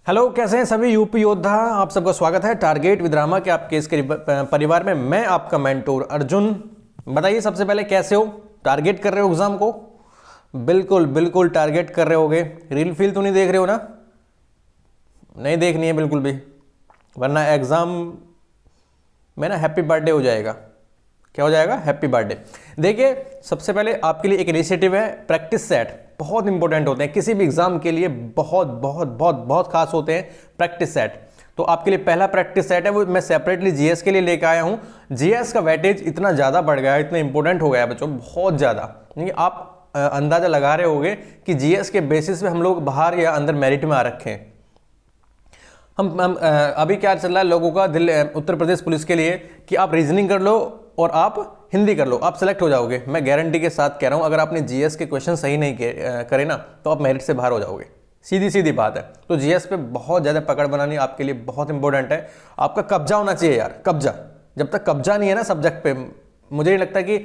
Hello, कैसे हैं सभी यूपी योद्धा। आप सबका स्वागत है टारगेट विद रामा के आपके इस परिवार में। मैं आपका मेंटोर अर्जुन। बताइए सबसे पहले कैसे हो? टारगेट कर रहे हो एग्जाम को? बिल्कुल बिल्कुल टारगेट कर रहे होगे। रील फील तो नहीं देख रहे हो ना? नहीं देखनी है बिल्कुल भी, वरना एग्जाम में ना हैप्पी बर्थडे हो जाएगा। क्या हो जाएगा? Happy birthday. देखिए सबसे पहले आपके लिए एक इनिशिएटिव है, प्रैक्टिस सेट बहुत इंपॉर्टेंट होते हैं किसी भी एग्जाम के लिए, बहुत बहुत बहुत बहुत खास होते हैं प्रैक्टिस सेट। तो आपके लिए पहला प्रैक्टिस सेट है वो मैं सेपरेटली जीएस के लिए लेकर आया हूं। जीएस का वेटेज इतना ज़्यादा बढ़ गया है, इतना इंपॉर्टेंट हो गया है बच्चों, बहुत ज़्यादा। आप अंदाज़ा लगा रहे होंगे कि जीएस के बेसिस पे हम लोग बाहर या अंदर मेरिट में आ रखे हैं। हम अभी क्या चल रहा है लोगों का दिल उत्तर प्रदेश पुलिस के लिए कि आप रीजनिंग कर लो और आप हिंदी कर लो, आप सेलेक्ट हो जाओगे। मैं गारंटी के साथ कह रहा हूं, अगर आपने जीएस के क्वेश्चन सही नहीं करे ना तो आप मेरिट से बाहर हो जाओगे। सीधी सीधी बात है। तो जीएस पे बहुत ज़्यादा पकड़ बनानी आपके लिए बहुत इंपॉर्टेंट है। आपका कब्जा होना चाहिए यार, कब्जा। जब तक कब्जा नहीं है ना सब्जेक्ट पे, मुझे नहीं लगता कि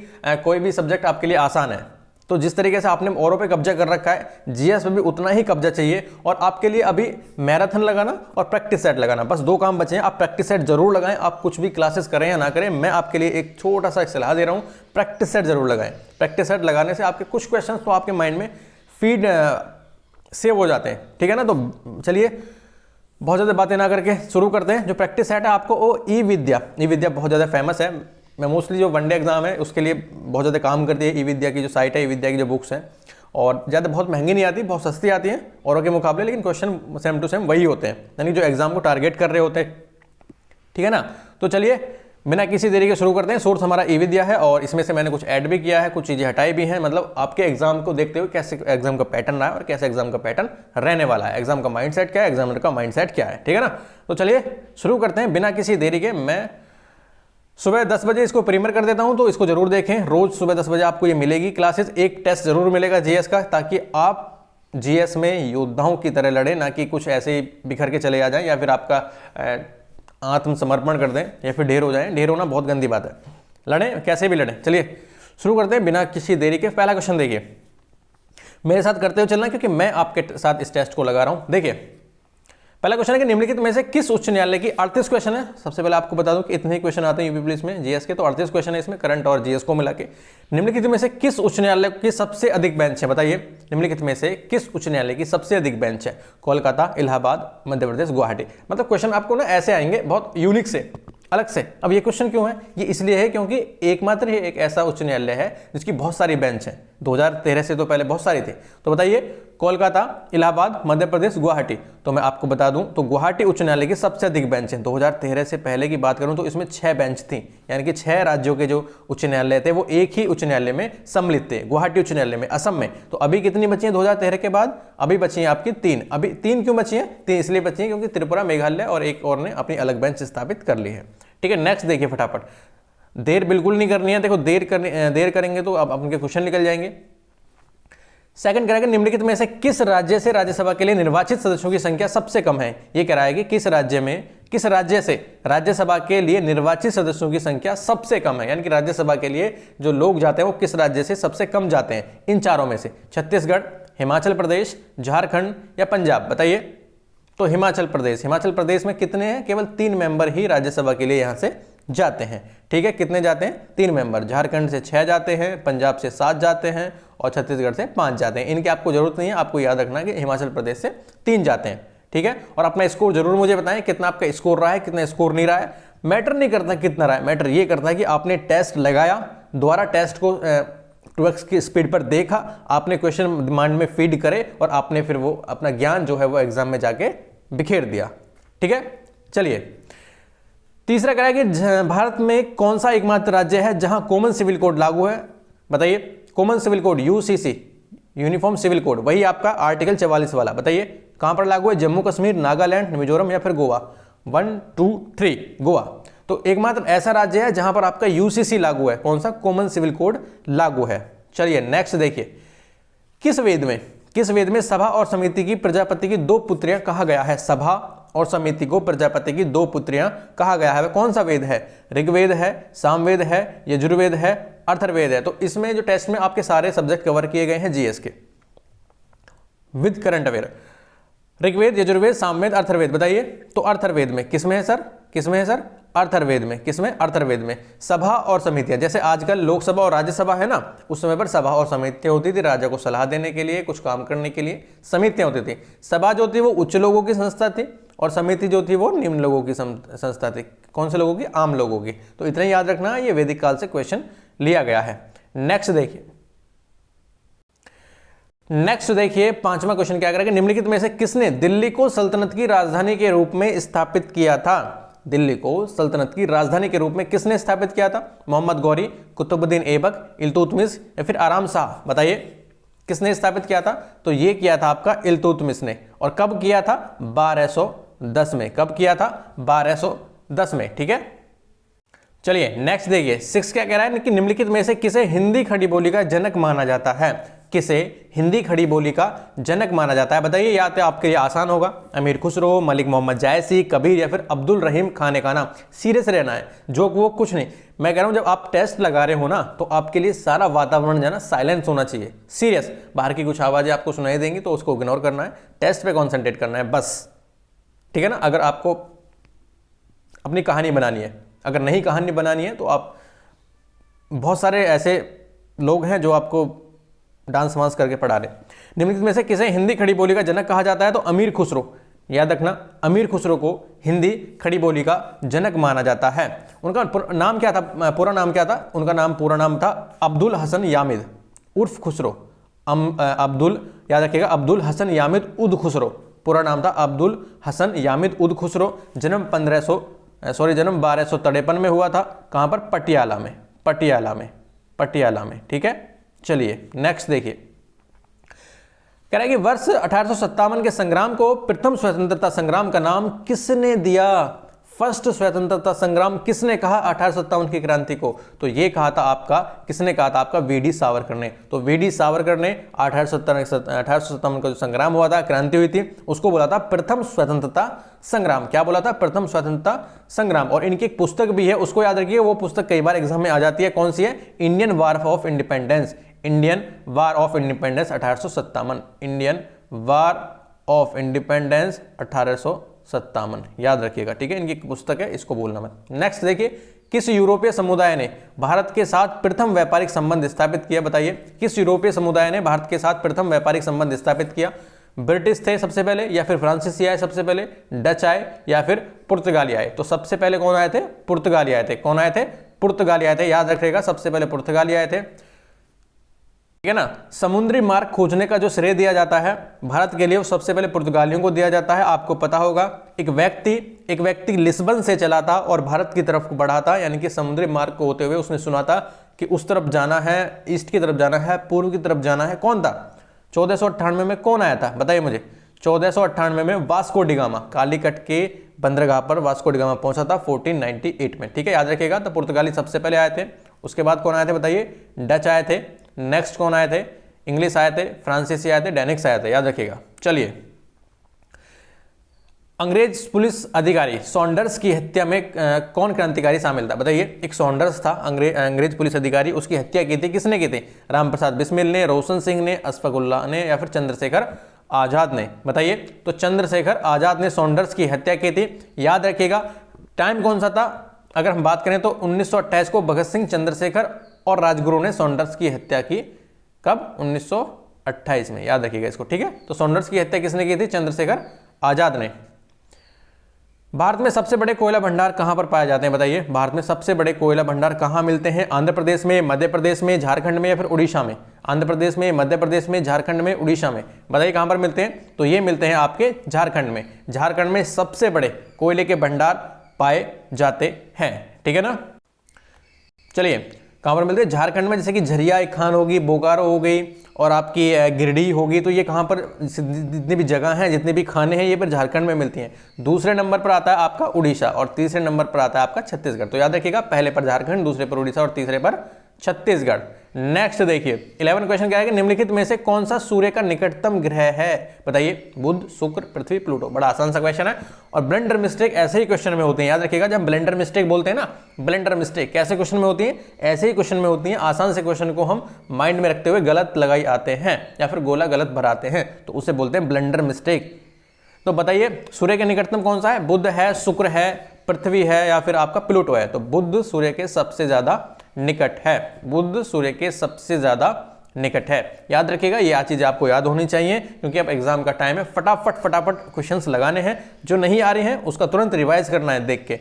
कोई भी सब्जेक्ट आपके लिए आसान है। तो जिस तरीके से आपने औरों पे कब्जा कर रखा है, जीएस पे भी उतना ही कब्जा चाहिए। और आपके लिए अभी मैराथन लगाना और प्रैक्टिस सेट लगाना, बस दो काम बचे हैं। आप प्रैक्टिस सेट जरूर लगाएं, आप कुछ भी क्लासेस करें या ना करें, मैं आपके लिए एक छोटा सा सलाह दे रहा हूं, प्रैक्टिस सेट जरूर लगाएं। प्रैक्टिस सेट लगाने से आपके कुछ क्वेश्चन तो आपके माइंड में फीड सेव हो जाते हैं, ठीक है ना। तो चलिए बहुत ज़्यादा बातें ना करके शुरू करते हैं। जो प्रैक्टिस सेट है आपको वो ई विद्या बहुत ज़्यादा फेमस है। मैं मोस्टली जो वनडे एग्जाम है उसके लिए बहुत ज़्यादा काम करती है। ई विद्या की जो साइट है, ई विद्या की जो बुक्स हैं, और ज़्यादा बहुत महंगी नहीं आती, बहुत सस्ती आती हैं औरों के मुकाबले, लेकिन क्वेश्चन सेम टू सेम वही होते हैं, यानी जो एग्जाम को टारगेट कर रहे होते हैं, ठीक है ना। तो चलिए बिना किसी देरी के शुरू करते हैं। सोर्स हमारा ई विद्या है और इसमें से मैंने कुछ ऐड भी किया है, कुछ चीज़ें हटाई भी हैं। मतलब आपके एग्जाम को देखते हुए कैसे एग्जाम का पैटर्न रहा है और कैसे एग्जाम का पैटर्न रहने वाला है, एग्जाम का माइंडसेट क्या है, एग्जामिनर का माइंडसेट क्या है, ठीक है ना। तो चलिए शुरू करते हैं बिना किसी देरी के। मैं सुबह 10 बजे इसको प्रीमियर कर देता हूं, तो इसको जरूर देखें। रोज सुबह 10 बजे आपको ये मिलेगी क्लासेस। एक टेस्ट जरूर मिलेगा जीएस का, ताकि आप जीएस में योद्धाओं की तरह लड़े, ना कि कुछ ऐसे ही बिखर के चले आ जाएं या फिर आपका आत्मसमर्पण कर दें या फिर ढेर हो जाएं। ढेर होना बहुत गंदी बात है, लड़ें कैसे भी लड़ें। चलिए शुरू करते हैं बिना किसी देरी के। पहला क्वेश्चन देखिए, मेरे साथ करते हुए चलना क्योंकि मैं आपके साथ इस टेस्ट को लगा रहा हूं। देखिए पहला क्वेश्चन है कि निम्नलिखित में से किस उच्च न्यायालय की 38 क्वेश्चन है। सबसे पहले आपको बता दूं कि इतने ही क्वेश्चन आते हैं यूपी पुलिस में जीएस के, तो 38 क्वेश्चन है इसमें, करंट और जीएस को मिला के। निम्नलिखित में से किस उच्च न्यायालय की सबसे अधिक बेंच है? बताइए निम्नलिखित में से किस उच्च न्यायालय की सबसे अधिक बेंच है? कोलकाता, इलाहाबाद, मध्य प्रदेश, गुवाहाटी। मतलब क्वेश्चन आपको ना ऐसे आएंगे, बहुत यूनिक से, अलग से। अब ये क्वेश्चन क्यों है? ये इसलिए है क्योंकि एकमात्र ही एक ऐसा उच्च न्यायालय है जिसकी बहुत सारी बेंच है। 2013 से तो पहले बहुत सारी थी। तो बताइए कोलकाता, इलाहाबाद, मध्य प्रदेश, गुवाहाटी। तो मैं आपको बता दूं तो गुवाहाटी उच्च न्यायालय की सबसे अधिक बेंच है। 2013 से पहले की बात करूं तो इसमें 6 बेंच थी, यानी कि 6 राज्यों के जो उच्च न्यायालय थे वो एक ही उच्च न्यायालय में सम्मिलित थे, गुवाहाटी उच्च न्यायालय में, असम में। तो अभी कितनी बची है 2013 के बाद? अभी बची है आपकी 3। अभी 3 क्यों बची है? 3 इसलिए बची है क्योंकि त्रिपुरा, मेघालय और एक और ने अपनी अलग बेंच स्थापित कर ली है, ठीक है। नेक्स्ट देखिए फटाफट, देर बिल्कुल नहीं करनी है। देखो देर करेंगे तो अब अपने क्वेश्चन निकल जाएंगे। सेकंड कह रहा है कि निम्नलिखित में से किस राज्य से राज्यसभा के लिए निर्वाचित सदस्यों की संख्या सबसे कम है? ये कह रहा है कि किस राज्य से राज्यसभा के लिए निर्वाचित सदस्यों की संख्या सबसे कम है, यानी कि राज्यसभा के लिए जो लोग जाते हैं वो किस राज्य से सबसे कम जाते हैं इन चारों में से? छत्तीसगढ़, हिमाचल प्रदेश, झारखंड या पंजाब? बताइए। तो हिमाचल प्रदेश में कितने हैं? केवल 3 मेंबर ही राज्यसभा के लिए यहां से जाते हैं, ठीक है। कितने जाते हैं? 3 मेंबर। झारखंड से 6 जाते हैं, पंजाब से 7 जाते हैं और छत्तीसगढ़ से 5 जाते हैं। इनकी आपको जरूरत नहीं है, आपको याद रखना कि हिमाचल प्रदेश से 3 जाते हैं, ठीक है। और अपना स्कोर जरूर मुझे बताएं, कितना आपका स्कोर रहा है, कितना स्कोर नहीं रहा है। मैटर नहीं करता कितना रहा है, मैटर ये करता है कि आपने टेस्ट लगाया, दोबारा टेस्ट को 2x की स्पीड पर देखा, आपने क्वेश्चन दिमाग में फीड करे और आपने फिर वो अपना ज्ञान जो है वो एग्जाम में जाके बिखेर दिया, ठीक है। चलिए तीसरा कह रहा है कि भारत में कौन सा एकमात्र राज्य है जहां कॉमन सिविल कोड लागू है? बताइए। Common civil code, UCC, uniform civil code, वही आपका आर्टिकल 44 वाला। बताइए कहां पर लागू है? जम्मू कश्मीर, नागालैंड, मिजोरम या फिर गोवा? 1 2 3 गोवा। तो एकमात्र ऐसा राज्य है जहां पर आपका यूसीसी लागू है। कौन सा? कॉमन सिविल कोड लागू है। चलिए नेक्स्ट देखिए, किस वेद में सभा और समिति की प्रजापति की 2 पुत्रियां कहा गया है? सभा और समिति को प्रजापति की 2 पुत्रियां कहा गया है। कौन सा वेद है? ऋग्वेद है, सामवेद है, यजुर्वेद है, अथर्ववेद है। तो इसमें जो टेस्ट में आपके सारे सब्जेक्ट कवर किए गए हैं जीएस के with current affair. Rigveda, Yajurveda, Samaveda, Atharvaveda. बताइए तो अथर्ववेद में किसमें है सर, किसमें है सर, अथर्ववेद में। किसमें, अथर्ववेद में। सभा और समितियां, जैसे आजकल लोकसभा और राज्यसभा है ना, उस समय पर सभा और समितियां होती थी, राजा को सलाह देने के लिए, कुछ काम करने के लिए समितियां होती थी। सभा जो थी वो उच्च लोगों की संस्था थी और समिति जो थी वो निम्न लोगों की संस्था थी। कौन से लोगों की, आम लोगों की। तो इतना याद रखना, ये वैदिक काल से क्वेश्चन लिया गया है। नेक्स्ट देखिए, नेक्स्ट देखिए पांचवा क्वेश्चन क्या करेगा, निम्नलिखित में से किसने दिल्ली को सल्तनत की राजधानी के रूप में स्थापित किया था। दिल्ली को सल्तनत की राजधानी के रूप में किसने स्थापित किया था। मोहम्मद गौरी, कुतुबुद्दीन ऐबक, इल्तुतमिश या फिर आराम शाह। बताइए किसने स्थापित किया था। तो ये किया था आपका इल्तुतमिश ने। और कब किया था, 1210 में। कब किया था, 1210 में। ठीक है, चलिए नेक्स्ट देखिए, 6 क्या कह रहा है कि निम्नलिखित में से किसे हिंदी खड़ी बोली का जनक माना जाता है। किसे हिंदी खड़ी बोली का जनक माना जाता है। बताइए, या तो आपके लिए आसान होगा, अमीर खुसरो, मलिक मोहम्मद जायसी, कबीर या फिर अब्दुल रहीम खान खाना। सीरियस रहना है, जो वो कुछ नहीं। मैं कह रहा हूं जब आप टेस्ट लगा रहे हो ना, तो आपके लिए सारा वातावरण जो है ना साइलेंस होना चाहिए। सीरियस, बाहर की कुछ आवाजें आपको सुनाई देंगी तो उसको इग्नोर करना है, टेस्ट पे कॉन्सेंट्रेट करना है बस। ठीक है ना। अगर आपको अपनी कहानी बनानी है, अगर नहीं कहानी बनानी है तो आप, बहुत सारे ऐसे लोग हैं जो आपको डांस वांस करके पढ़ा रहे। निम्नलिखित में से किसे हिंदी खड़ी बोली का जनक कहा जाता है। तो अमीर खुसरो, याद रखना, अमीर खुसरो को हिंदी खड़ी बोली का जनक माना जाता है। उनका नाम क्या था, पूरा नाम क्या था। उनका नाम, पूरा नाम था अब्दुल हसन यामिद उर्फ खुसरो। अब्दुल, याद रखिएगा, अब्दुल हसन यामिद उद खुसरो। पूरा नाम था अब्दुल हसन यामिद उद खुसरो। जन्म 1253 में हुआ था। कहां पर, पटियाला में। पटियाला में, पटियाला में। ठीक है, चलिए नेक्स्ट देखिए, कह रहा है कि वर्ष 1857 के संग्राम को प्रथम स्वतंत्रता संग्राम का नाम किसने दिया। फर्स्ट स्वतंत्रता संग्राम किसने कहा 1857 की क्रांति को। तो ये कहा था आपका, किसने कहा था आपका, वी डी सावरकर ने। तो वी डी सावरकर ने 1857 का जो संग्राम हुआ था, क्रांति हुई थी, उसको बोला था प्रथम स्वतंत्रता संग्राम। क्या बोला था, प्रथम स्वतंत्रता संग्राम। और इनकी एक पुस्तक भी है, उसको याद रखिए, वो पुस्तक कई बार एग्जाम में आ जाती है। कौन सी है, Indian war of independence. Indian war of independence 1857। Indian war of independence 1857, याद रखिएगा। ठीक है, इनकी पुस्तक है, इसको बोलना मत। नेक्स्ट देखिए, किस यूरोपीय समुदाय ने भारत के साथ प्रथम व्यापारिक संबंध स्थापित किया। बताइए, किस यूरोपीय समुदाय ने भारत के साथ प्रथम व्यापारिक संबंध स्थापित किया। ब्रिटिश थे सबसे पहले, या फिर फ्रांसीसी आए सबसे पहले, डच आए, या फिर पुर्तगाली आए। तो सबसे पहले कौन आए थे, पुर्तगाली आए थे। कौन आए थे, पुर्तगाली आए थे, याद रखिएगा, सबसे पहले पुर्तगाली आए थे। ठीक है ना। समुद्री मार्ग खोजने का जो श्रेय दिया जाता है भारत के लिए, वो सबसे पहले पुर्तगालियों को दिया जाता है। आपको पता होगा, एक व्यक्ति लिस्बन से चला था और भारत की तरफ बढ़ा था, यानी कि समुद्री मार्ग को होते हुए उसने सुना था कि उस तरफ जाना है, ईस्ट की तरफ जाना है, पूर्व की तरफ जाना है। कौन था, 1498 में कौन आया था, बताइए मुझे। 1498 में वास्को डिगामा, कालीकट के बंदरगाह पर वास्को डिगामा पहुंचा था 1498 में। ठीक है, याद रखिएगा। तो पुर्तगाली सबसे पहले आए थे, उसके बाद कौन आए थे बताइए, डच आए थे। नेक्स्ट कौन आए थे, इंग्लिश आए थे, फ्रांसीसी आए थे, डेनिक्स आए थे, याद रखिएगा। चलिए, अंग्रेज पुलिस अधिकारी सॉन्डर्स की हत्या में कौन क्रांतिकारी शामिल था। बताइए, एक सॉन्डर्स था अंग्रेज पुलिस अधिकारी, उसकी हत्या की थी, किसने की थी, रामप्रसाद बिस्मिल ने, रोशन सिंह ने, अशफाकुल्लाह ने, या फिर चंद्रशेखर आजाद ने। बताइए, तो चंद्रशेखर आजाद ने सॉन्डर्स की हत्या की थी, याद रखिएगा। टाइम कौन सा था, अगर हम बात करें तो 1928 को भगत सिंह, चंद्रशेखर और राजगुरु ने सॉन्डर्स की हत्या की। कब, 1928 में, याद रखिएगा इसको। ठीक है, तो सॉन्डर्स की हत्या किसने की थी, चंद्रशेखर आजाद ने। भारत में सबसे बड़े कोयला भंडार कहां पर पाए जाते हैं। बताइए, भारत में सबसे बड़े कोयला भंडार कहां मिलते हैं। आंध्र प्रदेश में, मध्य प्रदेश में, झारखंड में, या फिर उड़ीसा में। आंध्र प्रदेश में, मध्य प्रदेश में, झारखंड में, उड़ीसा में। बताइए कहां पर मिलते हैं। तो ये मिलते हैं आपके झारखंड में। झारखंड में सबसे बड़े कोयले के भंडार पाए जाते हैं। ठीक है ना। चलिए, कहां पर मिलते हैं, झारखंड में। जैसे कि झरिया खान होगी, बोकारो हो गई, और आपकी गिरिडीह होगी। तो ये कहां पर, जितनी भी जगह हैं, जितने भी खाने हैं, ये पर झारखंड में मिलती हैं। दूसरे नंबर पर आता है आपका उड़ीसा, और तीसरे नंबर पर आता है आपका छत्तीसगढ़। तो याद रखिएगा, पहले पर झारखंड, दूसरे पर उड़ीसा और तीसरे पर छत्तीसगढ़। नेक्स्ट देखिए, 11 क्वेश्चन क्या है कि निम्नलिखित में से कौन सा सूर्य का निकटतम ग्रह है। बताइए, बुध, शुक्र, पृथ्वी, प्लूटो। बड़ा आसान सा क्वेश्चन है, और ब्लेंडर मिस्टेक ऐसे ही क्वेश्चन में होती है, याद रखिएगा। जब ब्लेंडर मिस्टेक बोलते हैं ना, ब्लेंडर मिस्टेक कैसे क्वेश्चन में होती है, ऐसे ही क्वेश्चन में होती है। आसान से क्वेश्चन को हम माइंड में रखते हुए गलत लगाई आते हैं, या फिर गोला गलत भराते हैं, तो उसे बोलते हैं ब्लेंडर मिस्टेक। तो बताइए सूर्य के निकटतम कौन सा है? बुध है, शुक्र है, पृथ्वी है या फिर आपका प्लूटो है? तो बुध सूर्य के सबसे ज्यादा निकट है, बुध सूर्य के सबसे ज्यादा निकट है। याद रखिएगा, ये चीज़ आपको याद होनी चाहिए क्योंकि अब एग्जाम का टाइम है, फटाफट क्वेश्चंस लगाने हैं। जो नहीं आ रहे हैं उसका तुरंत रिवाइज करना है, देख के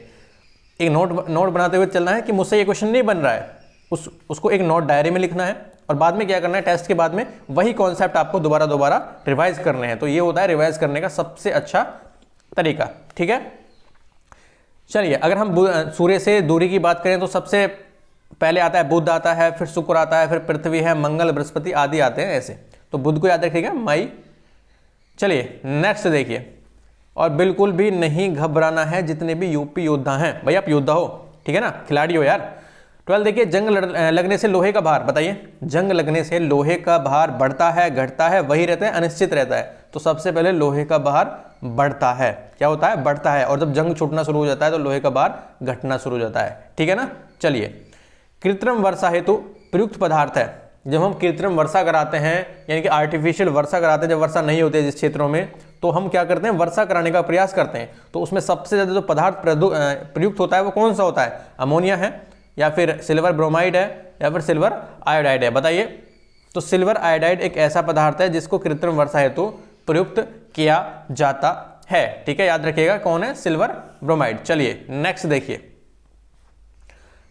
एक नोट बनाते हुए चलना है कि मुझसे ये क्वेश्चन नहीं बन रहा है, उसको एक नोट डायरी में लिखना है और बाद में क्या करना है, टेस्ट के बाद में वही कॉन्सेप्ट आपको दोबारा रिवाइज करने हैं। तो ये होता है रिवाइज करने का सबसे अच्छा तरीका, ठीक है। चलिए, अगर हम सूर्य से दूरी की बात करें तो सबसे पहले आता है बुध आता है, फिर शुक्र आता है, फिर पृथ्वी है, मंगल, बृहस्पति आदि आते हैं ऐसे। तो बुध को याद रखिएगा, मई। चलिए नेक्स्ट देखिए, और बिल्कुल भी नहीं घबराना है जितने भी यूपी योद्धा हैं। भाई आप योद्धा हो, ठीक है ना, खिलाड़ी हो यार। 12 देखिए, जंग लगने से लोहे का भार, बताइए जंग लगने से लोहे का भार बढ़ता है, घटता है, वही रहता है, अनिश्चित रहता है? तो सबसे पहले लोहे का भार बढ़ता है। क्या होता है? बढ़ता है। और जब जंग छूटना शुरू हो जाता है तो लोहे का भार घटना शुरू हो जाता है, ठीक है ना। चलिए, कृत्रिम वर्षा हेतु प्रयुक्त पदार्थ है। जब हम कृत्रिम वर्षा कराते हैं यानी कि आर्टिफिशियल वर्षा कराते हैं, जब वर्षा नहीं होती है जिस क्षेत्रों में, तो हम क्या करते हैं, वर्षा कराने का प्रयास करते हैं। तो उसमें सबसे ज़्यादा जो पदार्थ प्रयुक्त होता है वो कौन सा होता है? अमोनिया है, या फिर सिल्वर ब्रोमाइड है, या फिर सिल्वर आयोडाइड है? बताइए। तो सिल्वर आयोडाइड एक ऐसा पदार्थ है जिसको कृत्रिम वर्षा हेतु प्रयुक्त किया जाता है, ठीक है। याद रखिएगा कौन है? Silver bromide. चलिए नेक्स्ट देखिए,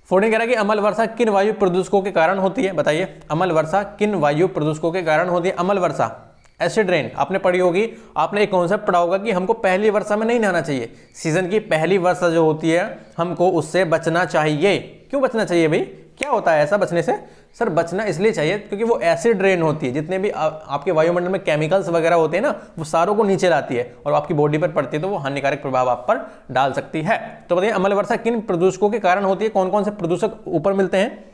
14 कह रहा है कि अम्ल वर्षा किन वायु प्रदूषकों के कारण होती है? बताइए, अम्ल वर्षा किन वायु प्रदूषकों के कारण होती है? अम्ल वर्षा, एसिड रेन, आपने पढ़ी होगी, आपने एक कॉन्सेप्ट पढ़ा होगा कि हमको पहली वर्षा में नहीं नहाना चाहिए। सीजन की पहली वर्षा जो होती है हमको उससे बचना चाहिए। क्यों बचना चाहिए भाई? क्या होता है ऐसा बचने से? सर बचना इसलिए चाहिए क्योंकि वो एसिड रेन होती है, जितने भी आपके वायुमंडल में केमिकल्स वगैरह होते हैं ना, वो सारों को नीचे लाती है और आपकी बॉडी पर पड़ती है, तो वो हानिकारक प्रभाव आप पर डाल सकती है। तो बताइए, अम्ल वर्षा किन प्रदूषकों के कारण होती है? कौन कौन से प्रदूषक ऊपर मिलते हैं?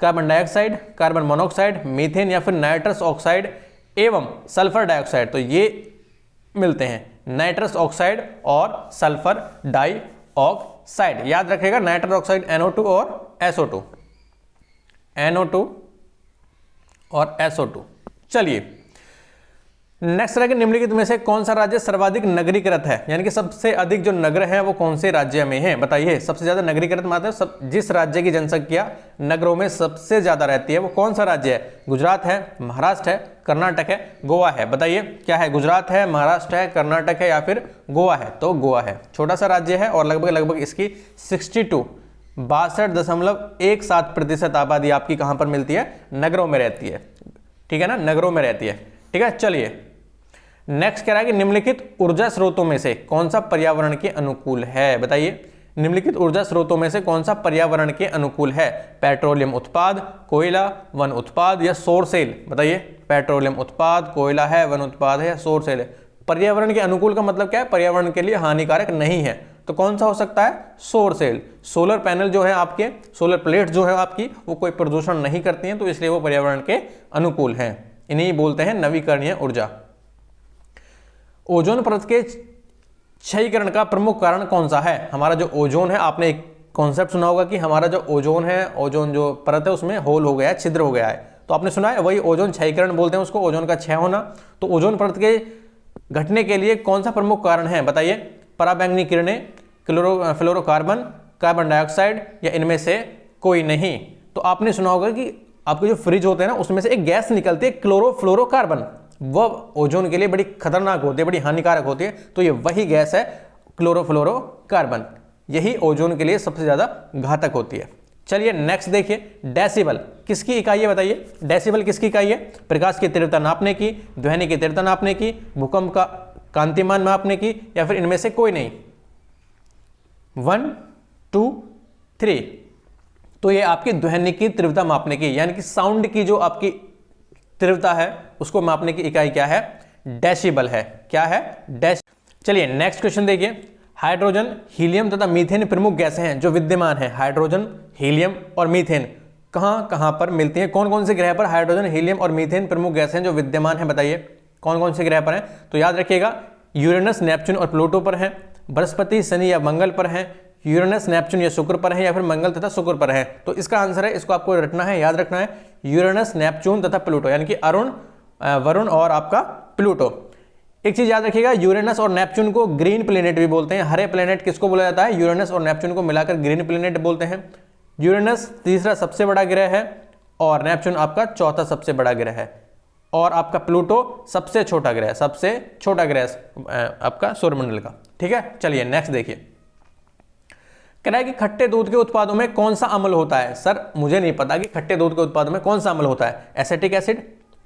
Carbon dioxide, carbon monoxide, methane या फिर नाइट्रस ऑक्साइड एवं सल्फर डाइऑक्साइड। तो ये मिलते हैं, नाइट्रस ऑक्साइड और सल्फर डाइऑक्साइड। याद रखिएगा, नाइट्रस ऑक्साइड NO2 और SO2, NO2 और SO2। चलिए नेक्स्ट है कि निम्नलिखित में से कौन सा राज्य सर्वाधिक नगरीकृत है? यानी कि सबसे अधिक जो नगर हैं वो कौन से राज्य में हैं? बताइए, सबसे ज्यादा नगरीकृत मतलब जिस राज्य की जनसंख्या नगरों में सबसे ज्यादा रहती है वो कौन सा राज्य है? गुजरात है, महाराष्ट्र है, कर्नाटक है, गोवा है? बताइए क्या है? गुजरात है, महाराष्ट्र है, कर्नाटक है या फिर गोवा है? तो गोवा है। छोटा सा राज्य है और लगभग इसकी 62.17% आबादी आपकी कहां पर मिलती है? नगरों में रहती है, ठीक है ना, नगरों में रहती है, ठीक है। चलिए नेक्स्ट कह रहा है कि निम्नलिखित ऊर्जा स्रोतों में से कौन सा पर्यावरण के अनुकूल है? बताइए, निम्नलिखित ऊर्जा स्रोतों में से कौन सा पर्यावरण के अनुकूल है? पेट्रोलियम उत्पाद, कोयला, वन उत्पाद या सौर सेल? बताइए, पेट्रोलियम उत्पाद, कोयला है, वन उत्पाद है या सौर सेल है? पर्यावरण के अनुकूल का मतलब क्या है? पर्यावरण के लिए हानिकारक नहीं है। तो कौन सा हो सकता है? सौर सेल। सोलर पैनल जो है आपके, सोलर प्लेट जो है आपकी, वो कोई प्रदूषण नहीं करती हैं, तो इसलिए वो पर्यावरण के अनुकूल हैं। इन्हीं बोलते हैं नवीकरणीय ऊर्जा। ओजोन परत के क्षयीकरण का प्रमुख कारण कौन सा है? हमारा जो ओजोन है, आपने एक कॉन्सेप्ट सुना होगा कि हमारा जो ओजोन है, ओजोन जो परत है उसमें होल हो गया है, छिद्र हो गया है, तो आपने सुना है, वही ओजोन क्षयीकरण बोलते हैं उसको, ओजोन का क्षय होना। तो ओजोन परत के घटने के लिए कौन सा प्रमुख कारण है? बताइए, पराबैंगनी किरणें, फ्लोरोकार्बन, कार्बन डाइऑक्साइड या इनमें से कोई नहीं? तो आपने सुना होगा कि आपके जो फ्रिज होते हैं ना, उसमें से एक गैस निकलती है क्लोरोफ्लोरोकार्बन, वह ओजोन के लिए बड़ी खतरनाक होती है, बड़ी हानिकारक होती है। तो ये वही गैस है क्लोरोफ्लोरोकार्बन, यही ओजोन के लिए सबसे ज्यादा घातक होती है। चलिए नेक्स्ट देखिए, डेसिबल किसकी इकाई है? बताइए, डेसिबल किसकी इकाई है? प्रकाश की तीव्रता नापने की, ध्वनि की तीव्रता नापने की, भूकंप का कांतिमान नापने की या फिर इनमें से कोई नहीं? 1 2 3। तो ये आपकी ध्वनि की तीव्रता मापने की, यानी कि साउंड की जो आपकी तीव्रता है उसको मापने की इकाई क्या है? डेसिबल है। क्या है? डेस। चलिए नेक्स्ट क्वेश्चन देखिए, हाइड्रोजन, हीलियम तथा मीथेन प्रमुख गैसें हैं जो विद्यमान है। हाइड्रोजन, हीलियम और मीथेन कहां कहां पर मिलती हैं? कौन कौन से ग्रह पर हाइड्रोजन, हीलियम और मीथेन प्रमुख गैसें हैं जो विद्यमान है? बताइए कौन कौन से ग्रह पर हैं? तो याद रखिएगा, यूरेनस, नेपच्यून और प्लूटो पर हैं, बृहस्पति, शनि या मंगल पर हैं, यूरेनस, नेपच्यून या शुक्र पर है, या फिर मंगल तथा शुक्र पर है। तो इसका आंसर है, इसको आपको रटना है, याद रखना है, यूरेनस, नेपच्यून तथा प्लूटो, यानी कि अरुण, वरुण और आपका प्लूटो। एक चीज याद रखिएगा, यूरेनस और नेपच्यून को ग्रीन प्लेनेट भी बोलते हैं। हरे प्लेनेट किसको बोला जाता है? यूरेनस और नेपच्यून को मिलाकर ग्रीन प्लेनेट बोलते हैं। यूरेनस तीसरा सबसे बड़ा ग्रह है और नेपच्यून आपका चौथा सबसे बड़ा ग्रह है, और आपका प्लूटो सबसे छोटा ग्रह, सबसे छोटा ग्रह आपका सौरमंडल का। ठीक है, चलिए नेक्स्ट देखिए। कह रहा है कि खट्टे दूध के उत्पादों में कौन सा अम्ल होता है? सर मुझे नहीं पता कि खट्टे दूध के उत्पादों में कौन सा अम्ल होता है। Acetic acid,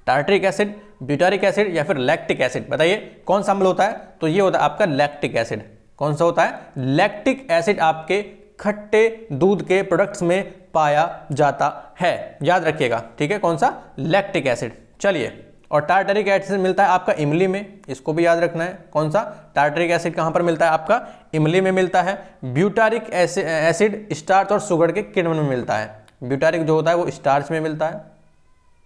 tartaric acid, butyric acid या फिर लैक्टिक एसिड, बताइए कौन सा अम्ल होता है? तो ये होता है आपका लैक्टिक एसिड। कौन सा होता है? लैक्टिक एसिड आपके खट्टे दूध के प्रोडक्ट्स में पाया जाता है, याद रखिएगा। ठीक है, कौन सा? Lactic acid. चलिए, और टार्टरिक एसिड मिलता है आपका इमली में, इसको भी याद रखना है। कौन सा? टार्टरिक एसिड कहां पर मिलता है? आपका इमली में मिलता है। ब्यूटारिक एसिड स्टार्च और शुगर के किण्वन में मिलता है। ब्यूटारिक जो होता है वो स्टार्च में मिलता है,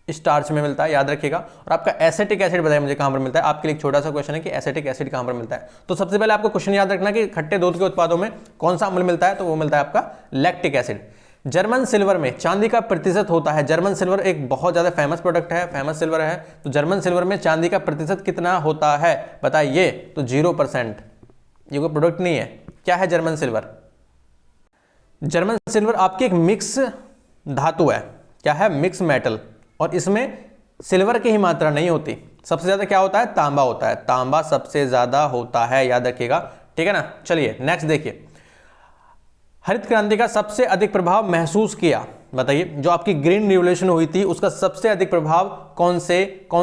स्टार्च में मिलता है, याद रखिएगा। और आपका एसिटिक एसिड बताइए मुझे कहां पर मिलता है? आपके लिए एक छोटा सा क्वेश्चन है कि एसिटिक एसिड कहां पर मिलता है। तो सबसे पहले आपको क्वेश्चन याद रखना कि खट्टे दूध के उत्पादों में कौन सा अम्ल मिलता है, तो वो मिलता है आपका लैक्टिक एसिड। जर्मन सिल्वर में चांदी का प्रतिशत होता है। जर्मन सिल्वर एक बहुत ज्यादा फेमस प्रोडक्ट है, फेमस सिल्वर है। तो जर्मन सिल्वर में चांदी का प्रतिशत कितना होता है बताइए? तो 0%। ये कोई प्रोडक्ट नहीं है। क्या है जर्मन सिल्वर? जर्मन सिल्वर आपकी एक मिक्स धातु है। क्या है? Mix metal. और इसमें सिल्वर की ही मात्रा नहीं होती, सबसे ज्यादा क्या होता है? तांबा होता है। तांबा सबसे ज्यादा होता है, याद रखिएगा। ठीक है ना। चलिए नेक्स्ट देखिए। हरित क्रांति का सबसे अधिक प्रभाव महसूस किया, बताइए। जो आपकी ग्रीन रिवोल्यूशन हुई थी उसका सबसे अधिक प्रभाव कौन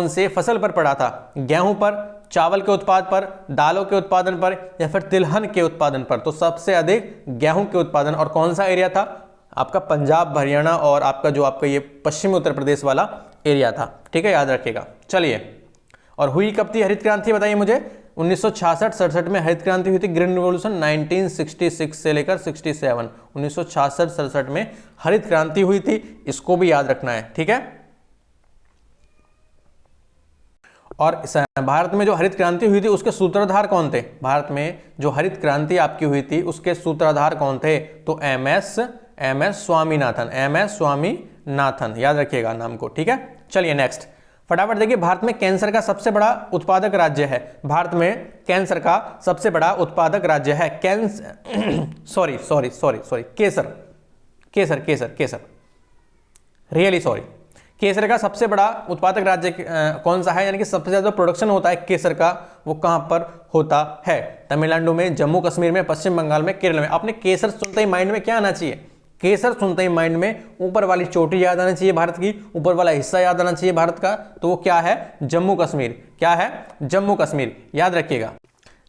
से फसल पर पड़ा था? गेहूं पर, चावल के उत्पाद पर, दालों के उत्पादन पर या फिर तिलहन के उत्पादन पर? तो सबसे अधिक गेहूं के उत्पादन। और कौन सा एरिया था? आपका पंजाब, हरियाणा और आपका जो आपका ये पश्चिमी उत्तर प्रदेश वाला एरिया था। ठीक है, याद रखिएगा। चलिए, और हुई कब थी हरित क्रांति बताइए मुझे? 1966-67 में हरित क्रांति हुई थी। ग्रीन रिवॉल्यूशन 1966 से लेकर 67, 1966-67 में हरित क्रांति हुई थी। इसको भी याद रखना है। ठीक है, और भारत में जो हरित क्रांति हुई थी उसके सूत्रधार कौन थे? भारत में जो हरित क्रांति आपकी हुई थी उसके सूत्रधार कौन थे? तो M S Swaminathan, M S. Swaminathan, याद रखिएगा नाम को। ठीक है, चलिए नेक्स्ट फटाफट देखिए। भारत में कैंसर का सबसे बड़ा उत्पादक राज्य है। भारत में कैंसर का सबसे बड़ा उत्पादक राज्य है केसर, रियली सॉरी। केसर का सबसे बड़ा उत्पादक राज्य कौन सा है? यानी कि सबसे ज्यादा प्रोडक्शन होता है केसर का, वो कहां पर होता है? तमिलनाडु में, जम्मू कश्मीर में, पश्चिम बंगाल में, केरल में। आपने केसर सुनते ही माइंड में क्या आना चाहिए? केसर सुनते ही माइंड में ऊपर वाली चोटी याद आना चाहिए भारत की, ऊपर वाला हिस्सा याद आना चाहिए भारत का। तो वो क्या है? जम्मू कश्मीर। क्या है? जम्मू कश्मीर, याद रखिएगा।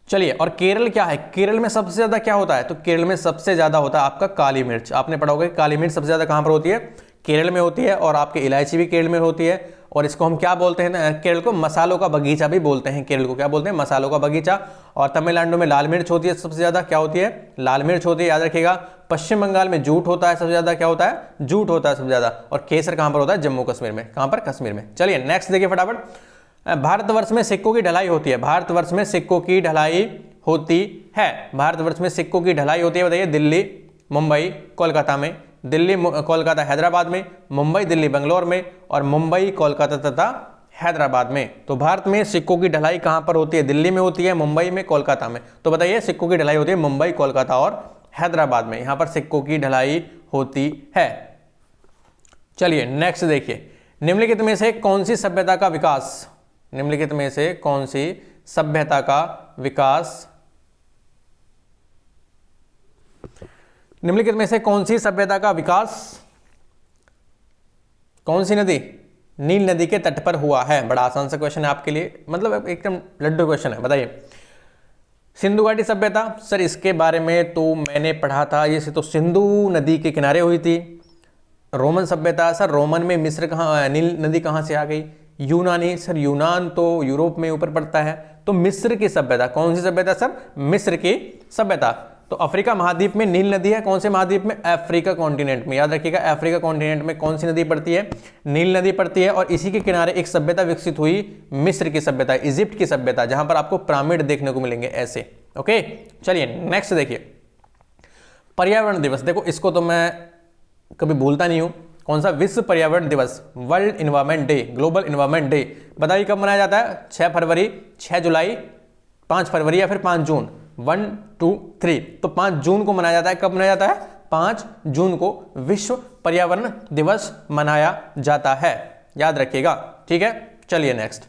चलिए, और केरल क्या है? केरल में सबसे ज्यादा क्या होता है? तो केरल में सबसे ज्यादा होता है आपका काली मिर्च। आपने पढ़ा होगा काली मिर्च सबसे ज्यादा कहां पर होती है? केरल में होती है। और आपकी इलायची भी केरल में होती है। और इसको हम क्या बोलते हैं ना, केरल को मसालों का बगीचा भी बोलते हैं। केरल को क्या बोलते हैं? मसालों का बगीचा। और तमिलनाडु में लाल मिर्च होती है सबसे ज्यादा। क्या होती है? लाल मिर्च होती है, याद रखिएगा। पश्चिम बंगाल में जूट होता है सबसे ज्यादा। क्या होता है? जूट होता है सबसे ज्यादा। और केसर कहां पर होता है? जम्मू कश्मीर में। कहां पर? कश्मीर में। चलिए नेक्स्ट देखिए फटाफट। भारतवर्ष में सिक्कों की ढलाई होती है। भारतवर्ष में सिक्कों की ढलाई होती है। भारतवर्ष में सिक्कों की ढलाई होती है, बताइए। दिल्ली, मुंबई, कोलकाता में। दिल्ली, कोलकाता, हैदराबाद में। मुंबई, दिल्ली, बंगलौर में। और मुंबई, कोलकाता तथा हैदराबाद में। तो भारत में सिक्कों की ढलाई कहां पर होती है? दिल्ली में होती है, मुंबई में, कोलकाता में। तो बताइए सिक्कों की ढलाई होती है मुंबई, कोलकाता और हैदराबाद में। यहां पर सिक्कों की ढलाई होती है। चलिए नेक्स्ट देखिए। निम्नलिखित में से कौन सी सभ्यता का विकास, निम्नलिखित में से कौन सी सभ्यता का विकास, निम्नलिखित में से कौन सी सभ्यता का विकास कौन सी नदी? नील नदी के तट पर हुआ है। बड़ा आसान सा क्वेश्चन है आपके लिए, मतलब एकदम लड्डू क्वेश्चन है। बताइए। सिंधु घाटी सभ्यता, सर इसके बारे में तो मैंने पढ़ा था। ये तो सिंधु नदी के किनारे हुई थी। रोमन सभ्यता, सर रोमन में मिस्र कहाँ, नील नदी कहाँ से आ गई? यूनानी, सर यूनान तो यूरोप में ऊपर पड़ता है। तो मिस्र की सभ्यता, कौन सी सभ्यता सर? मिस्र की सभ्यता। तो अफ्रीका महाद्वीप में नील नदी है। कौन से महाद्वीप में? अफ्रीका कॉन्टिनेंट में। याद रखिएगा, अफ्रीका कॉन्टिनेंट में कौन सी नदी पड़ती है? नील नदी पड़ती है। और इसी के किनारे एक सभ्यता विकसित हुई, मिस्र की सभ्यता, इजिप्ट की सभ्यता, जहां पर आपको पिरामिड देखने को मिलेंगे ऐसे। ओके, चलिए नेक्स्ट देखिए। पर्यावरण दिवस, देखो इसको तो मैं कभी भूलता नहीं हूं। कौन सा? विश्व पर्यावरण दिवस, world environment day, global environment day. बताइए कब मनाया जाता है? 6 फरवरी, 6 जुलाई, 5 फरवरी या फिर 5 जून? 1 2 3। तो 5 जून को मनाया जाता है। कब मनाया जाता है? 5 जून को विश्व पर्यावरण दिवस मनाया जाता है, याद रखिएगा, ठीक है। चलिए नेक्स्ट,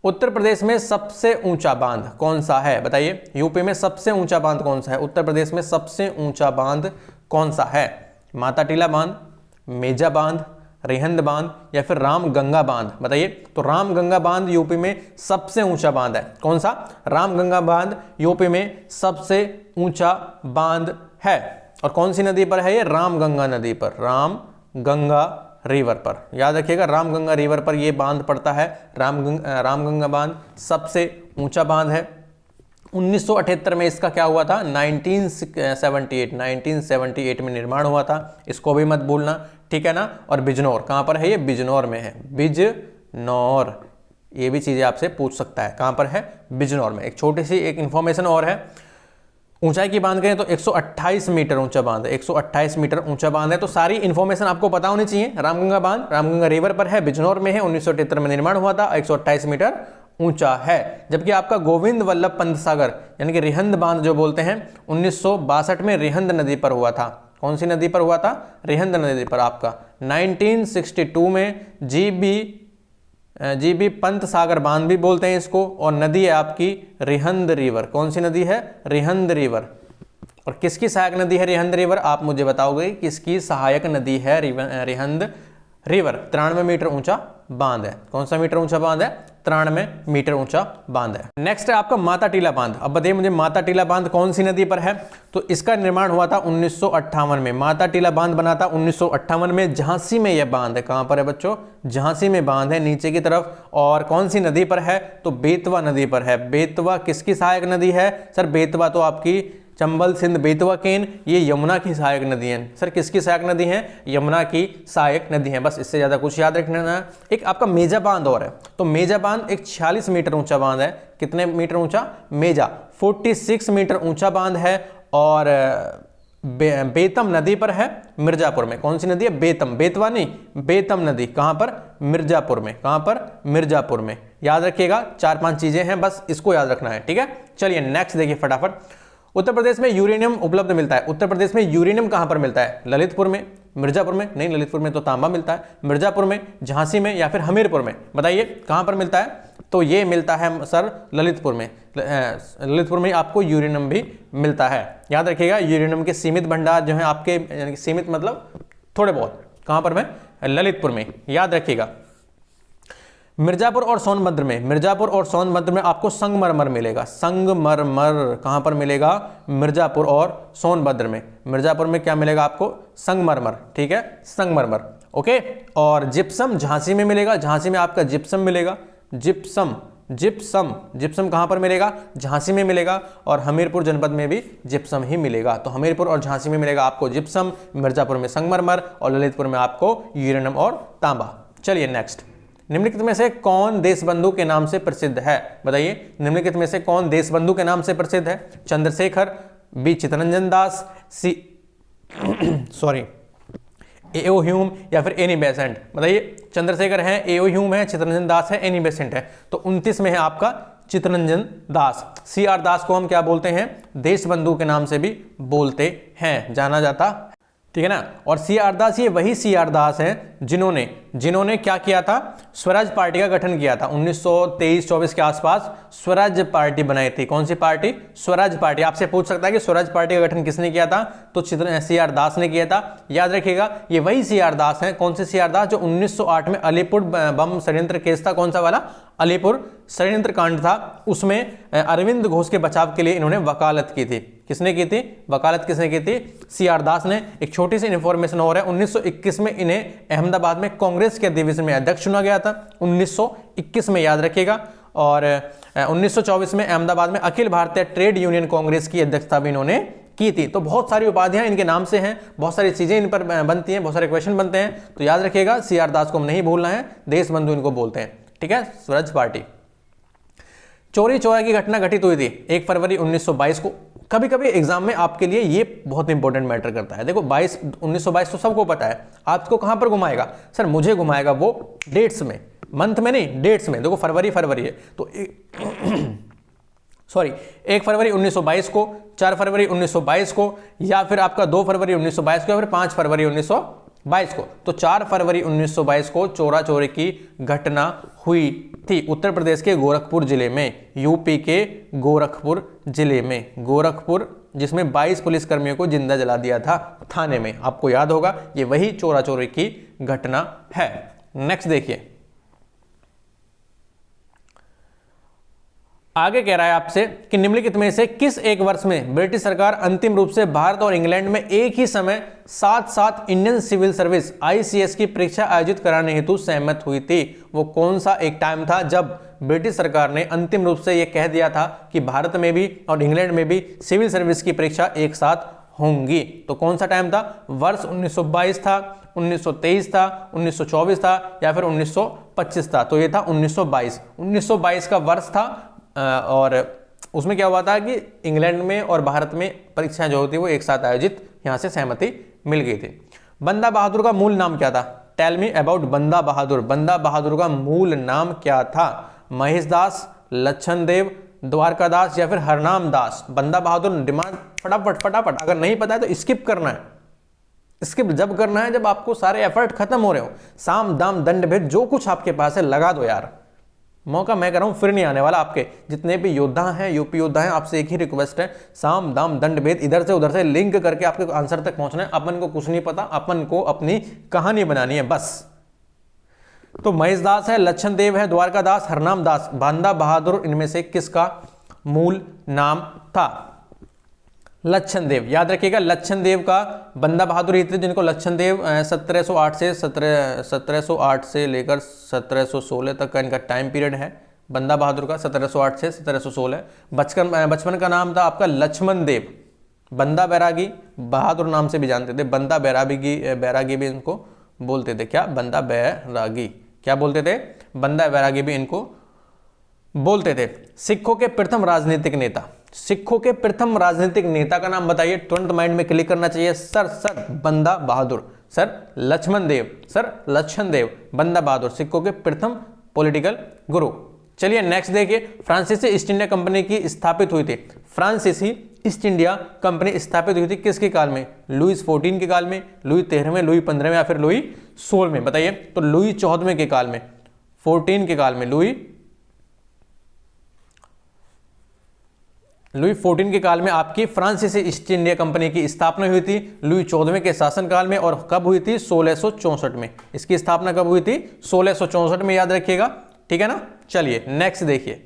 उत्तर प्रदेश में सबसे ऊंचा बांध कौन सा है? बताइए, यूपी में सबसे ऊंचा बांध कौन सा है? उत्तर प्रदेश में सबसे ऊंचा बांध कौन सा है? माता टीला बांध, मेजा बांध, रिहंद बांध या फिर रामगंगा बांध? बताइए। तो रामगंगा बांध यूपी में सबसे ऊंचा बांध है। कौन सा? रामगंगा बांध यूपी में सबसे ऊंचा बांध है। और कौन सी नदी पर है ये? रामगंगा नदी पर, रामगंगा रिवर पर, याद रखिएगा, रामगंगा रिवर पर ये बांध पड़ता है। रामगंगा बांध सबसे ऊंचा बांध है। 1978 में इसका क्या हुआ था? 1978 में निर्माण हुआ था, इसको भी मत भूलना, ठीक है ना। और बिजनौर कहां पर है? ये बिजनौर में है, बिजनौर। ये भी चीजें आपसे पूछ सकता है, कहां पर है? बिजनौर में। एक छोटी सी एक इंफॉर्मेशन और है, ऊंचाई की बांध करें तो 128 मीटर ऊंचा बांध है, 128 मीटर ऊंचा बांध है। तो सारी इंफॉर्मेशन आपको पता होनी चाहिए। रामगंगा बांध रामगंगा रिवर पर है, बिजनौर में है, 1978 में निर्माण हुआ था, 128 मीटर ऊंचा है। जबकि आपका गोविंद वल्लभ पंत सागर यानी कि रिहंद बांध जो बोलते हैं, 1962 में रिहंद नदी पर हुआ था। कौन सी नदी पर हुआ था? रिहंद नदी पर। आपका 1962 में जीबी पंत सागर बांध भी बोलते हैं इसको, और नदी है आपकी रिहंद रिवर। कौन सी नदी है? रिहंद रिवर। और किसकी सहायक नदी है रिहंद रिवर? आप मुझे बताओगे किसकी सहायक नदी है रिहंद रिवर। 93 मीटर ऊंचा बांध है। कौन सा मीटर ऊंचा बांध है? 93 मीटर ऊंचा बांध है। नेक्स्ट है आपका माता टीला बांध। अब बताइए मुझे, माता टीला बांध कौन सी नदी पर है? तो इसका निर्माण हुआ था 1958 में। माता टीला बांध बना था 1958 में, झांसी में यह बांध है। कहां पर है बच्चों? झांसी में बांध है, नीचे की तरफ। और कौन सी नदी पर है? तो बेतवा नदी पर है। बेतवा किसकी सहायक नदी है? सर बेतवा तो आपकी चंबल सिंध बेतवा केन, ये यमुना की सहायक नदी है। सर किसकी सहायक नदी है? यमुना की सहायक नदी है। बस इससे ज्यादा कुछ याद रखना है। एक आपका मेजा बांध और है, तो मेजा बांध एक 46 मीटर ऊंचा बांध है। कितने मीटर ऊंचा? मेजा 46 मीटर ऊंचा बांध है। और बेतम नदी पर है, मिर्जापुर में। कौन सी नदी है? बेतम, बेतवा नहीं, बेतम नदी। कहां पर? मिर्जापुर में। कहां पर? मिर्जापुर में। याद रखिएगा, 4-5 चीजें हैं, बस इसको याद रखना है, ठीक है। चलिए नेक्स्ट देखिए फटाफट। उत्तर प्रदेश में यूरेनियम उपलब्ध मिलता है। उत्तर प्रदेश में यूरेनियम कहां पर मिलता है? ललितपुर में, मिर्जापुर में नहीं, ललितपुर में तो तांबा मिलता है। मिर्जापुर में, झांसी में या फिर हमीरपुर में? बताइए कहां पर मिलता है? तो ये मिलता है सर ललितपुर में। ललितपुर में आपको यूरेनियम भी मिलता है। याद रखिएगा, यूरेनियम के सीमित भंडार जो है आपके, यानी कि सीमित मतलब थोड़े बहुत, कहां पर में? ललितपुर में। याद रखिएगा। मिर्जापुर और सोनभद्र में, मिर्जापुर और सोनभद्र में आपको संगमरमर मिलेगा। संगमरमर कहां पर मिलेगा? मिर्जापुर और सोनभद्र में। मिर्जापुर में क्या मिलेगा आपको? संगमरमर, ठीक है, संगमरमर, ओके। और जिप्सम झांसी में मिलेगा। झांसी में आपका जिप्सम मिलेगा। जिप्सम, जिप्सम, जिप्सम कहां पर मिलेगा? झांसी में मिलेगा। और हमीरपुर जनपद में भी जिप्सम ही मिलेगा। तो हमीरपुर और झांसी में मिलेगा आपको जिप्सम, मिर्जापुर में संगमरमर और ललितपुर में आपको यूरेनियम और तांबा। चलिए नेक्स्ट, निम्नलिखित में से कौन देशबंधु के नाम से प्रसिद्ध है? बताइए, निम्नलिखित में से कौन देशबंधु के नाम से प्रसिद्ध है? चंद्रशेखर, बी चित्तरंजन दास, सी सॉरी एओ ह्यूम या फिर एनी बेसेंट? बताइए, चंद्रशेखर है, एओ ह्यूम है, चित्तरंजन दास है, एनी बेसेंट है। तो 29 में है आपका चित्तरंजन दास। CR दास को हम क्या बोलते हैं? देशबंधु के नाम से भी बोलते हैं, जाना जाता, ठीक है ना। और CR दास, ये वही CR दास हैं जिन्होंने क्या किया था? स्वराज पार्टी का गठन किया था। 1923-24 के आसपास स्वराज पार्टी बनाई थी। कौन सी पार्टी? स्वराज पार्टी। आपसे पूछ सकता है कि स्वराज पार्टी का गठन किसने किया था? तो CR दास ने किया था। याद रखिएगा, ये वही CR दास हैं। कौन से CR दास? जो 1908 में अलीपुर बम षड्यंत्र केस था। कौन सा वाला? अलीपुर षड्यंत्र कांड था। उसमें अरविंद घोष के बचाव के लिए इन्होंने वकालत की थी। किसने की थी? वकालत किसने की थी? CR दास ने। एक छोटी सी इंफॉर्मेशन और है, 1921 में इन्हें अहमदाबाद में कांग्रेस के अधिवेशन में अध्यक्ष चुना गया था। 1921 में, याद रखिएगा। और 1924 में अहमदाबाद में अखिल भारतीय ट्रेड यूनियन कांग्रेस की अध्यक्षता भी इन्होंने की थी। तो बहुत सारी उपाधियां इनके नाम से हैं, बहुत सारी चीजें इन पर बनती हैं, बहुत सारे क्वेश्चन बनते हैं। तो याद रखिएगा, CR दास को हम नहीं भूलना है, देशबंधु इनको बोलते हैं, ठीक है। स्वराज पार्टी। चोरी चोरा की घटना घटित हुई थी 1 फरवरी 1922 को। कभी कभी एग्जाम में आपके लिए ये बहुत इंपॉर्टेंट मैटर करता है। देखो 1922 तो सबको पता है, आपको कहां पर घुमाएगा सर? मुझे घुमाएगा वो डेट्स में, मंथ में नहीं, डेट्स में। देखो फरवरी है तो सॉरी 1 फरवरी 1922 को, 4 फरवरी 1922 को, या फिर आपका 2 फरवरी 1922 को, या फिर 5 फरवरी 1922 को। तो 4 फरवरी 1922 को चोरा चोरी की घटना हुई थी उत्तर प्रदेश के गोरखपुर जिले में, यूपी के गोरखपुर जिले में, गोरखपुर, जिसमें 22 पुलिसकर्मियों को जिंदा जला दिया था थाने में। आपको याद होगा ये वही चोरा चोरी की घटना है। नेक्स्ट देखिए, आगे कह रहा है आपसे कि निम्नलिखित में से किस एक वर्ष में ब्रिटिश सरकार अंतिम रूप से भारत और इंग्लैंड में एक ही समय साथ इंडियन सिविल सर्विस ICS की परीक्षा आयोजित कराने हेतु सहमत हुई थी? वो कौन सा एक टाइम था जब ब्रिटिश सरकार ने अंतिम रूप से यह कह दिया था कि भारत में भी और इंग्लैंड में भी सिविल सर्विस की परीक्षा एक साथ होंगी? तो कौन सा टाइम था? वर्ष 1922 था, 1923 था, 1924 था, या फिर 1925 था? तो ये था 1922 का वर्ष था। और उसमें क्या हुआ था कि इंग्लैंड में और भारत में परीक्षाएं जो होती वो एक साथ आयोजित, यहां से सहमति मिल गई थी। बंदा बहादुर का मूल नाम क्या था? टेल मी अबाउट बंदा बहादुर। बंदा बहादुर का मूल नाम क्या था? महेश दास, लच्छन देव, द्वारका दास, या फिर हरनाम दास? बंदा बहादुर दिमाग फटाफट, अगर नहीं पता है तो स्किप करना है। स्किप जब करना है जब आपको सारे एफर्ट खत्म हो रहे हो, साम दाम दंड भेद जो कुछ आपके पास है लगा दो यार। मौका मैं कर रहा हूं फिर नहीं आने वाला। आपके जितने भी योद्धा हैं, यूपी योद्धा हैं, आपसे एक ही रिक्वेस्ट है, साम दाम दंड भेद इधर से उधर से लिंक करके आपके आंसर तक पहुंचना है। अपन को कुछ नहीं पता, अपन को अपनी कहानी बनानी है बस। तो महेश दास है, लच्छन देव है, द्वारका दास, हरनाम दास। बंदा बहादुर इनमें से किसका मूल नाम था? लच्छन देव। याद रखिएगा लच्छन देव का बंदा बहादुर ही थे जिनको लच्छन देव 1708 से लेकर 1716 तक का इनका टाइम पीरियड है। बंदा बहादुर का 1708 से 1716। बचपन का नाम था आपका लक्ष्मण देव। बंदा बैरागी बहादुर नाम से भी जानते थे। बंदा बैरागी भी इनको बोलते थे। क्या? बंदा बैरागी। क्या बोलते थे? बंदा बैरागी भी इनको बोलते थे। सिखों के प्रथम राजनीतिक नेता, सिखों के प्रथम राजनीतिक नेता का नाम बताइए। तुरंत माइंड में क्लिक करना चाहिए। सर बंदा बहादुर, सर लक्ष्मण देव, सर लच्छन देव, बंदा बहादुर, सिखों के प्रथम पॉलिटिकल गुरु। चलिए नेक्स्ट देखिए, फ्रांसीसी ईस्ट इंडिया कंपनी की स्थापित हुई थी। फ्रांसीसी ईस्ट इंडिया कंपनी स्थापित हुई थी किसके काल में? लुईस 14 के काल में, लुई 13वें, लुई 15वें, या फिर लुई 16वें? बताइए। तो लुई 14वें के काल में, 14 के काल में, लुई 14 के काल में आपकी फ्रांसीसी ईस्ट इंडिया कंपनी की स्थापना हुई थी। लुई 14वें के शासनकाल में। और कब हुई थी? 1664 में। इसकी स्थापना कब हुई थी? 1664 में। याद रखिएगा, ठीक है ना। चलिए नेक्स्ट देखिए,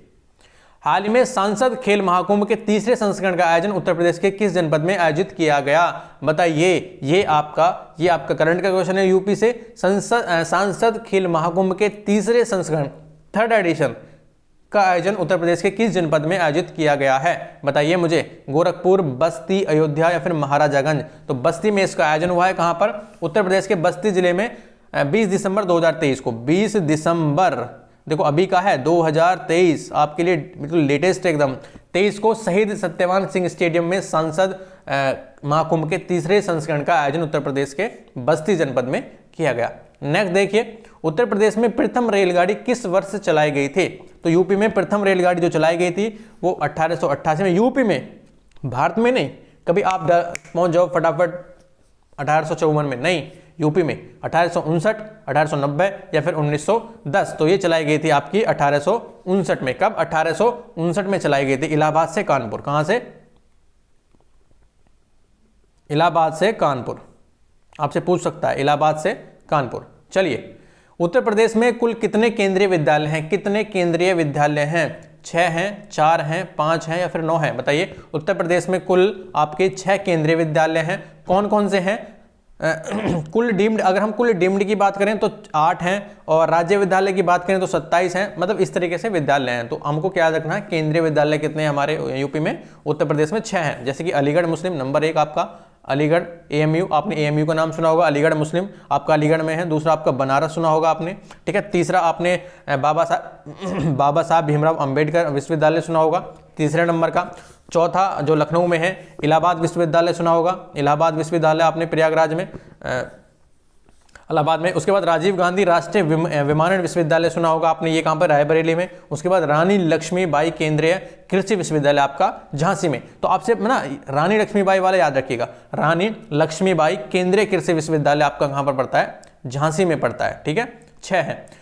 हाल ही में सांसद खेल महाकुंभ के तीसरे संस्करण का आयोजन उत्तर प्रदेश के किस जनपद में आयोजित किया गया? बताइए। ये आपका करंट का क्वेश्चन है यूपी से। सांसद खेल महाकुंभ के तीसरे संस्करण, 3rd एडिशन का आयोजन उत्तर प्रदेश के किस जनपद में आयोजित किया गया है? बताइए मुझे। गोरखपुर, बस्ती, अयोध्या, या फिर महाराजागंज? तो बस्ती में इसका आयोजन हुआ है। कहां पर? उत्तर प्रदेश के बस्ती जिले में 20 दिसंबर 2023 को। 20 दिसंबर, देखो अभी का है 2023, आपके लिए बिल्कुल लेटेस्ट एकदम। 23 को शहीद सत्यवान सिंह स्टेडियम में सांसद महाकुंभ के तीसरे संस्करण का आयोजन उत्तर प्रदेश के बस्ती जनपद में किया गया। नेक्स्ट देखिए, उत्तर प्रदेश में प्रथम रेलगाड़ी किस वर्ष चलाई गई थी? तो यूपी में प्रथम रेलगाड़ी जो चलाई गई थी वो 1888 में, यूपी में, भारत में नहीं। कभी आप पहुंच जाओ फटाफट 1854 में, नहीं, यूपी में 1859, 1890, या फिर 1910। तो ये चलाई गई थी आपकी 1859 में। कब? 1859 में चलाई गई थी, इलाहाबाद से कानपुर। कहां से? इलाहाबाद से कानपुर। आपसे पूछ सकता है, इलाहाबाद से कानपुर। चलिए, उत्तर प्रदेश में कुल कितने केंद्रीय विद्यालय हैं? कितने केंद्रीय विद्यालय हैं? 6 हैं, 4 हैं, 5 हैं, या फिर 9 हैं? बताइए। उत्तर प्रदेश में कुल आपके 6 केंद्रीय विद्यालय हैं। कौन कौन से हैं? कुल डीम्ड, अगर हम कुल डीम्ड की बात करें तो 8 हैं, और राज्य विद्यालय की बात करें तो 27 हैं। मतलब इस तरीके से विद्यालय हैं। तो हमको क्या याद रखना है? केंद्रीय विद्यालय कितने हैं हमारे यूपी में? उत्तर प्रदेश में 6 हैं। जैसे कि अलीगढ़ मुस्लिम नंबर 1 आपका, अलीगढ़ AMU, आपने AMU का नाम सुना होगा, अलीगढ़ मुस्लिम आपका अलीगढ़ में है। दूसरा आपका बनारस सुना होगा आपने, ठीक है। तीसरा आपने बाबा साहब भीमराव अंबेडकर विश्वविद्यालय सुना होगा। तीसरे नंबर का। चौथा जो लखनऊ में है, इलाहाबाद विश्वविद्यालय सुना होगा, इलाहाबाद विश्वविद्यालय आपने प्रयागराज में, इलाहाबाद में। उसके बाद राजीव गांधी राष्ट्रीय विमानन विश्वविद्यालय सुना होगा आपने, ये कहाँ पर, रायबरेली में। उसके बाद रानी लक्ष्मीबाई केंद्रीय कृषि विश्वविद्यालय आपका झांसी में। तो आपसे ना रानी लक्ष्मीबाई वाला याद रखिएगा, रानी लक्ष्मीबाई केंद्रीय कृषि विश्वविद्यालय आपका कहाँ पर पड़ता है, झांसी में पड़ता है, ठीक है। 6 है।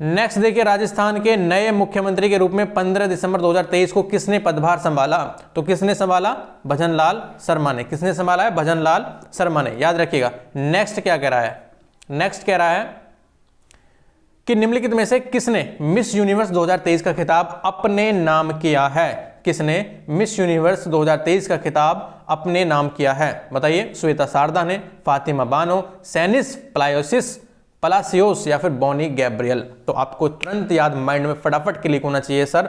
नेक्स्ट देखिए, राजस्थान के नए मुख्यमंत्री के रूप में 15 दिसंबर 2023 को किसने पदभार संभाला? तो किसने संभाला? भजनलाल शर्मा ने। किसने संभाला है? भजनलाल शर्मा ने, याद रखिएगा। नेक्स्ट क्या कह रहा है? नेक्स्ट कह रहा है कि निम्नलिखित में से किसने मिस यूनिवर्स 2023 का खिताब अपने नाम किया है? किसने मिस यूनिवर्स 2023 का खिताब अपने नाम किया है? बताइए। श्वेता शारदा ने, फातिमा बानो, सैनिस पलासियोस या फिर बॉनी गैब्रियल। तो आपको तुरंत याद माइंड में फटाफट क्लिक होना चाहिए सर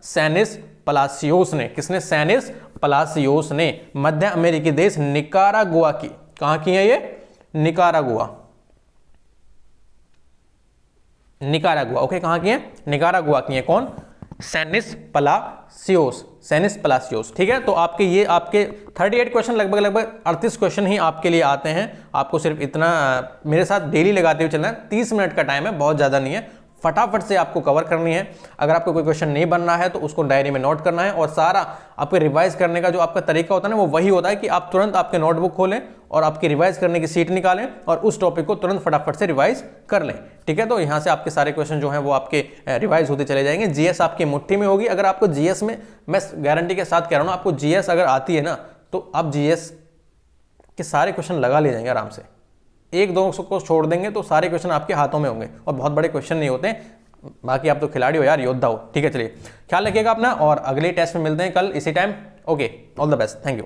सैनिस पलासियोस ने। किसने? सैनिस पलासियोस ने। मध्य अमेरिकी देश निकारागुआ की, कहां की है ये? निकारागुआ, निकारागुआ, ओके, कहां की है? निकारागुआ की है। कौन? सैनिस पलासियोस, सैनिस पलासियोस, ठीक है। तो आपके ये आपके 38 क्वेश्चन, लगभग 38 क्वेश्चन ही आपके लिए आते हैं। आपको सिर्फ इतना मेरे साथ डेली लगाते हुए चलना है। 30 मिनट का टाइम है, बहुत ज़्यादा नहीं है, फटाफट से आपको कवर करनी है। अगर आपको कोई क्वेश्चन नहीं बनना है तो उसको डायरी में नोट करना है, और सारा आपके रिवाइज करने का जो आपका तरीका होता है ना, वो वही होता है कि आप तुरंत आपके नोटबुक खोलें और आपकी रिवाइज करने की सीट निकालें और उस टॉपिक को तुरंत फटाफट से रिवाइज कर लें, ठीक है। तो यहाँ से आपके सारे क्वेश्चन जो हैं वो आपके रिवाइज होते चले जाएंगे। जीएस आपकी मुट्ठी में होगी। अगर आपको जीएस में, मैं गारंटी के साथ कह रहा हूँ, आपको जीएस अगर आती है ना, तो आप जीएस के सारे क्वेश्चन लगा ले जाएंगे आराम से। एक दो को छोड़ देंगे तो सारे क्वेश्चन आपके हाथों में होंगे, और बहुत बड़े क्वेश्चन नहीं होते। बाकी आप तो खिलाड़ी हो यार, योद्धा हो, ठीक है। चलिए ख्याल रखिएगा अपना, और अगले टेस्ट में मिलते हैं कल इसी time. Okay, all the best, thank you.